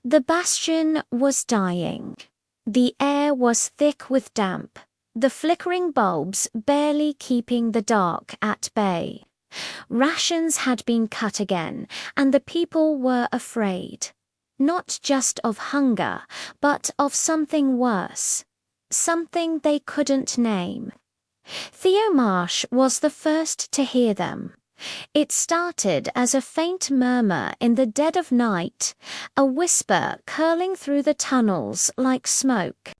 The bastion was dying. The air was thick with damp, the flickering bulbs barely keeping the dark at bay. Rations had been cut again, and the people were afraid. Not just of hunger, but of something worse. Something they couldn't name. Theo Marsh was the first to hear them. It started as a faint murmur in the dead of night, a whisper curling through the tunnels like smoke.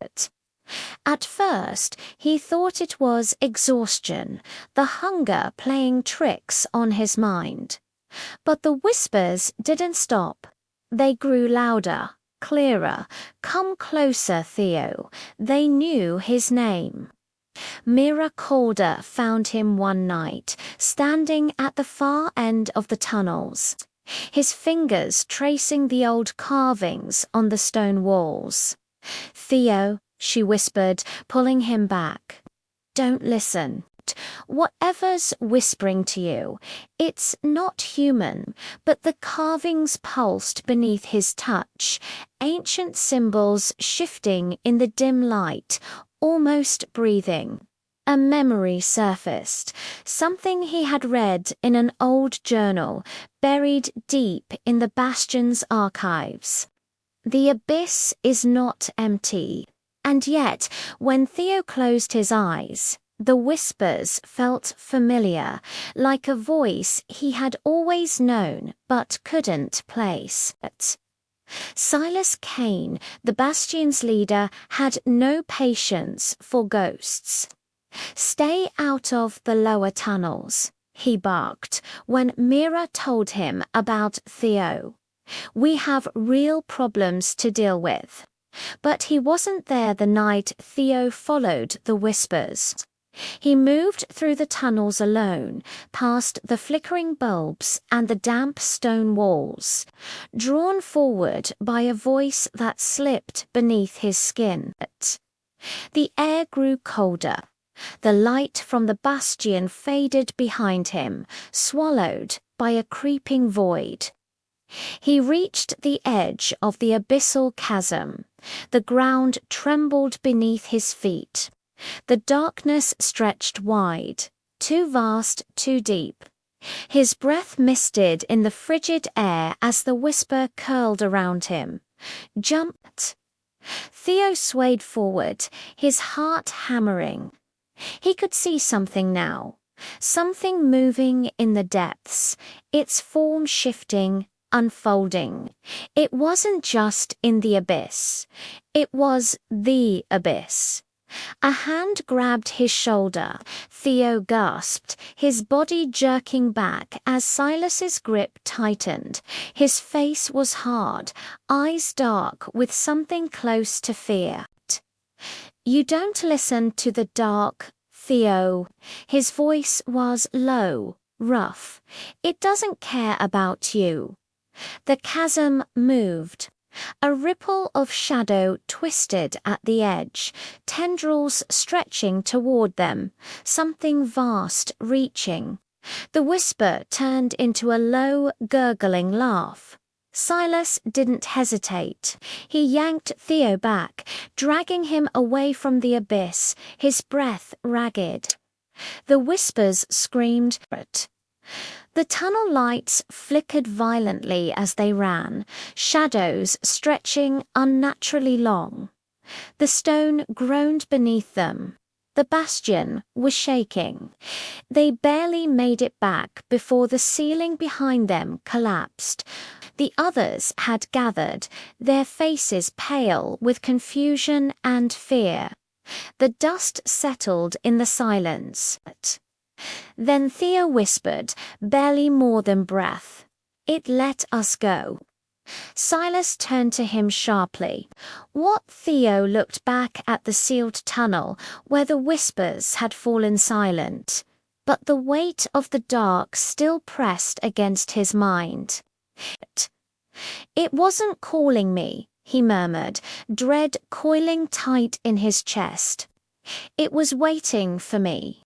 At first, he thought it was exhaustion, the hunger playing tricks on his mind. But the whispers didn't stop. They grew louder, clearer. Come closer, Theo. They knew his name. Mira Calder found him one night, standing at the far end of the tunnels, his fingers tracing the old carvings on the stone walls. "Theo," she whispered, pulling him back. "Don't listen. Whatever's whispering to you, it's not human," but the carvings pulsed beneath his touch, ancient symbols shifting in the dim light, almost breathing. A memory surfaced, something he had read in an old journal, buried deep in the bastion's archives. The abyss is not empty. And yet, when Theo closed his eyes, the whispers felt familiar, like a voice he had always known but couldn't place. Silas Kane, the bastion's leader, had no patience for ghosts. "Stay out of the lower tunnels," he barked when Mira told him about Theo. "We have real problems to deal with." But he wasn't there the night Theo followed the whispers. He moved through the tunnels alone, past the flickering bulbs and the damp stone walls, drawn forward by a voice that slipped beneath his skin. The air grew colder. The light from the bastion faded behind him, swallowed by a creeping void. He reached the edge of the abyssal chasm. The ground trembled beneath his feet. The darkness stretched wide, too vast, too deep. His breath misted in the frigid air as the whisper curled around him. "Jumped." Theo swayed forward, his heart hammering. He could see something now, something moving in the depths, its form shifting, unfolding. It wasn't just in the abyss. It was the abyss. A hand grabbed his shoulder. Theo gasped, his body jerking back as Silas's grip tightened. His face was hard, eyes dark with something close to fear. "You don't listen to the dark, Theo." His voice was low, rough. "It doesn't care about you." The chasm moved. A ripple of shadow twisted at the edge, tendrils stretching toward them, something vast reaching. The whisper turned into a low, gurgling laugh. Silas didn't hesitate. He yanked Theo back, dragging him away from the abyss, his breath ragged. The whispers screamed. The tunnel lights flickered violently as they ran, shadows stretching unnaturally long. The stone groaned beneath them. The bastion was shaking. They barely made it back before the ceiling behind them collapsed. The others had gathered, their faces pale with confusion and fear. The dust settled in the silence. Then Theo whispered, barely more than breath, "It let us go." Silas turned to him sharply. What? Theo looked back at the sealed tunnel where the whispers had fallen silent, but the weight of the dark still pressed against his mind. "It wasn't calling me," he murmured, dread coiling tight in his chest. "It was waiting for me."